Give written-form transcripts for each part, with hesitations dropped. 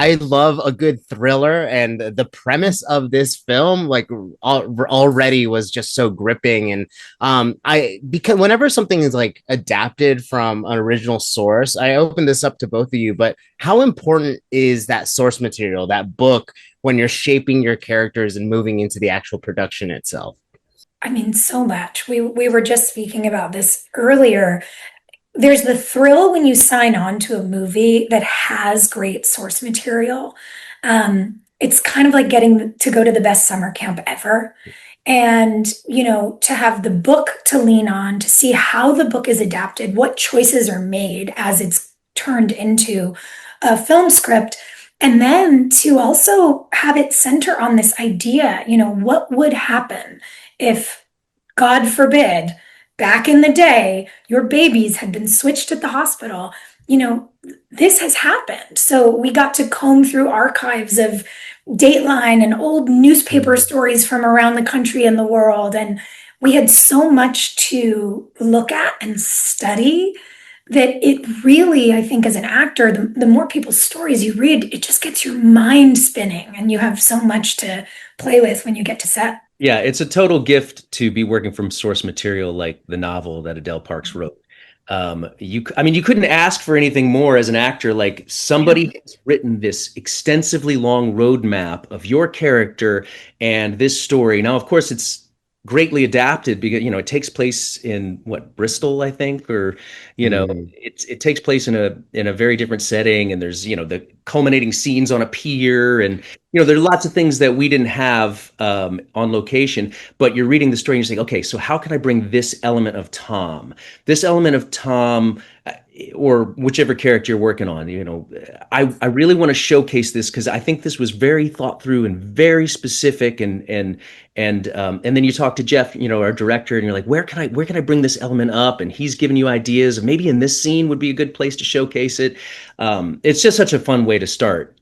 I love a good thriller, and the premise of this film, like, already was just so gripping. And I because whenever something is like adapted from an original source, I open this up to both of you. But how important is that source material, that book, when you're shaping your characters and moving into the actual production itself? I mean, so much. We were just speaking about this earlier. There's the thrill when you sign on to a movie that has great source material. It's kind of like getting to go to the best summer camp ever. And, to have the book to lean on, to see how the book is adapted, what choices are made as it's turned into a film script. And then to also have it center on this idea, what would happen if, God forbid, back in the day, your babies had been switched at the hospital. You know, this has happened. So we got to comb through archives of Dateline and old newspaper Mm. stories from around the country and the world. And we had so much to look at and study that it really, I think, as an actor, the more people's stories you read, it just gets your mind spinning and you have so much to play with when you get to set. Yeah, it's a total gift to be working from source material like the novel that Adele Parks wrote. I mean, you couldn't ask for anything more as an actor. Like Yeah. somebody has written this extensively long roadmap of your character and this story. Now, of course, it's greatly adapted because it takes place in what, Bristol, I think, or Mm. it takes place in a very different setting, and there's the culminating scenes on a pier, and there are lots of things that we didn't have on location. But you're reading the story and you're saying, okay, so how can I bring this element of Tom, or whichever character you're working on? I really want to showcase this because I think this was very thought through and very specific. And then you talk to Jeff, our director, and you're like, where can I bring this element up? And he's giving you ideas of maybe in this scene would be a good place to showcase it. It's just such a fun way to start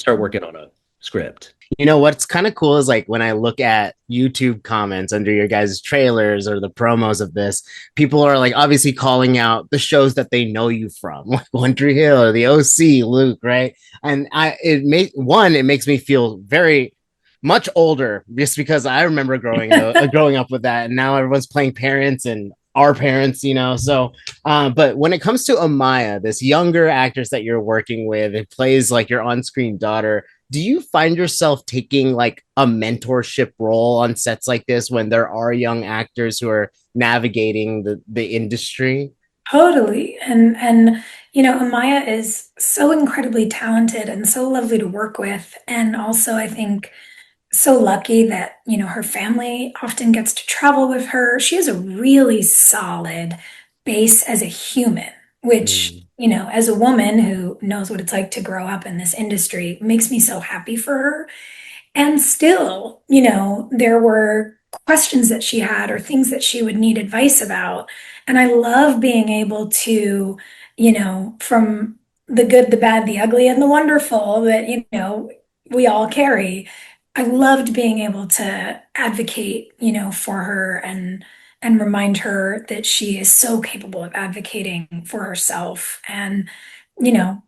working on a script. You know what's kind of cool is, like, when I look at YouTube comments under your guys' trailers or the promos of this, people are like obviously calling out the shows that they know you from, like One Tree Hill or the OC, Luke, right? And it makes me feel very much older, just because I remember growing up with that, and now everyone's playing parents and our parents, So, but when it comes to Amaya, this younger actress that you're working with, it plays like your on-screen daughter. Do you find yourself taking like a mentorship role on sets like this when there are young actors who are navigating the industry? Totally. Amaya is so incredibly talented and so lovely to work with. And also, I think, so lucky that, her family often gets to travel with her. She has a really solid base as a human, which, Mm. as a woman who knows what it's like to grow up in this industry, makes me so happy for her. And still, there were questions that she had or things that she would need advice about. And I love being able to, from the good, the bad, the ugly, and the wonderful that, we all carry. I loved being able to advocate, for her and remind her that she is so capable of advocating for herself. And, you know,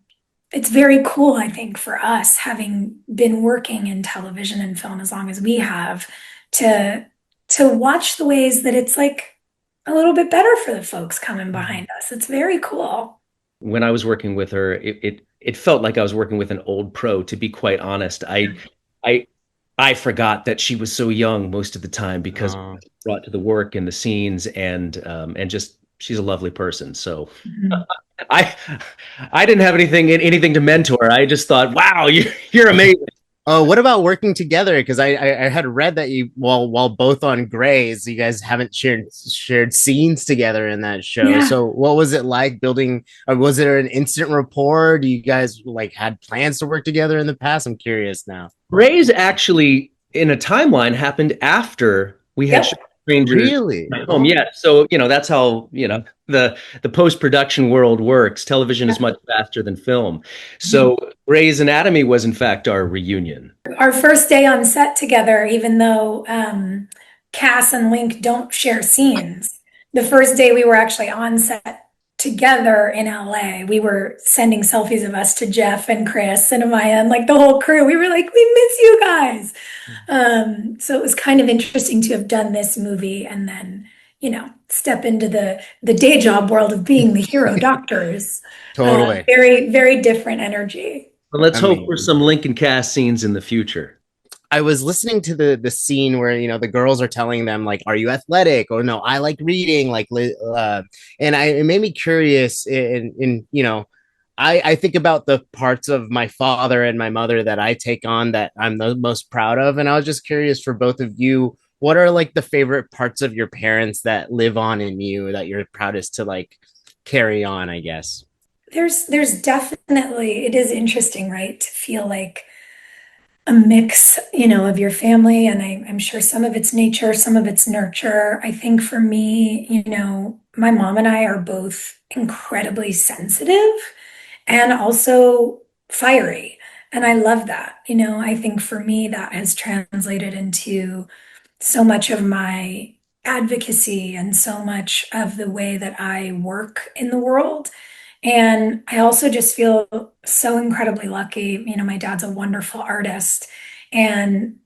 it's very cool, I think, for us, having been working in television and film as long as we have, to watch the ways that it's like a little bit better for the folks coming behind us. It's very cool. When I was working with her, it felt like I was working with an old pro, to be quite honest. I I forgot that she was so young most of the time because Uh, brought to the work and the scenes, and just she's a lovely person. So Mhm. I I didn't have anything to mentor. I just thought, wow, you're amazing. oh, what about working together? Because I had read that you, while both on Grays, you guys haven't shared scenes together in that show. Yeah. So what was it like building? Or was it an instant rapport? Do you guys like had plans to work together in the past? I'm curious now. Ray's actually in a timeline happened after we had Yep. Strangers Really? at Home. Yeah, so that's how the post production world works. Television is much faster than film. So Grey's Anatomy was in fact our reunion. Our first day on set together, even though Cass and Link don't share scenes, the first day we were actually on set together in LA. We were sending selfies of us to Jeff and Chris and Amaya and like the whole crew. We were like, we miss you guys. So it was kind of interesting to have done this movie and then, step into the day job world of being the hero doctors. Totally. Very, very different energy. But let's hope for Amazing. some Lincoln cast scenes in the future. I was listening to the scene where the girls are telling them like, "Are you athletic?" or "No, I like reading." And it made me curious. I think about the parts of my father and my mother that I take on that I'm the most proud of, and I was just curious for both of you, what are like the favorite parts of your parents that live on in you that you're proudest to like carry on, I guess. There's definitely, it is interesting, right? To feel like a mix, of your family. And I'm sure some of it's nature, some of it's nurture. I think for me, my mom and I are both incredibly sensitive and also fiery. And I love that. I think for me, that has translated into so much of my advocacy and so much of the way that I work in the world. And I also just feel so incredibly lucky. My dad's a wonderful artist. And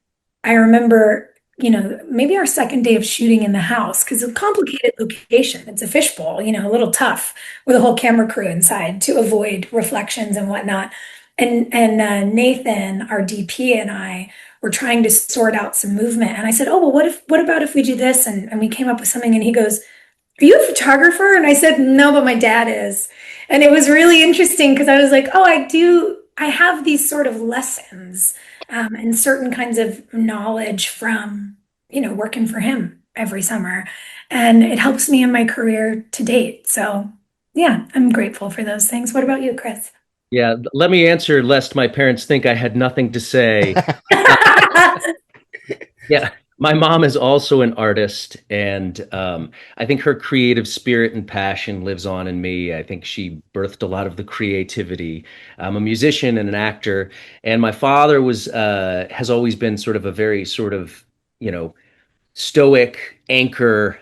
I remember, maybe our second day of shooting in the house, because it's a complicated location. It's a fishbowl, a little tough with a whole camera crew inside to avoid reflections and whatnot. And Nathan, our DP, and I were trying to sort out some movement. And I said, "Oh, well, what about if we do this?" And we came up with something. And he goes, "Are you a photographer?" And I said, "No, but my dad is." And it was really interesting because I was like, "Oh, I do. I have these sort of lessons and certain kinds of knowledge from, working for him every summer. And it helps me in my career to date." So, yeah, I'm grateful for those things. What about you, Chris? Yeah, let me answer lest my parents think I had nothing to say. Yeah, my mom is also an artist, and I think her creative spirit and passion lives on in me. I think she birthed a lot of the creativity. I'm a musician and an actor, and my father was has always been sort of a very sort of you know stoic anchor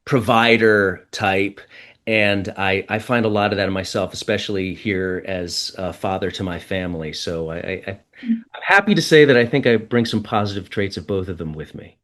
provider type. And I find a lot of that in myself, especially here as a father to my family. So I'm happy to say that I think I bring some positive traits of both of them with me.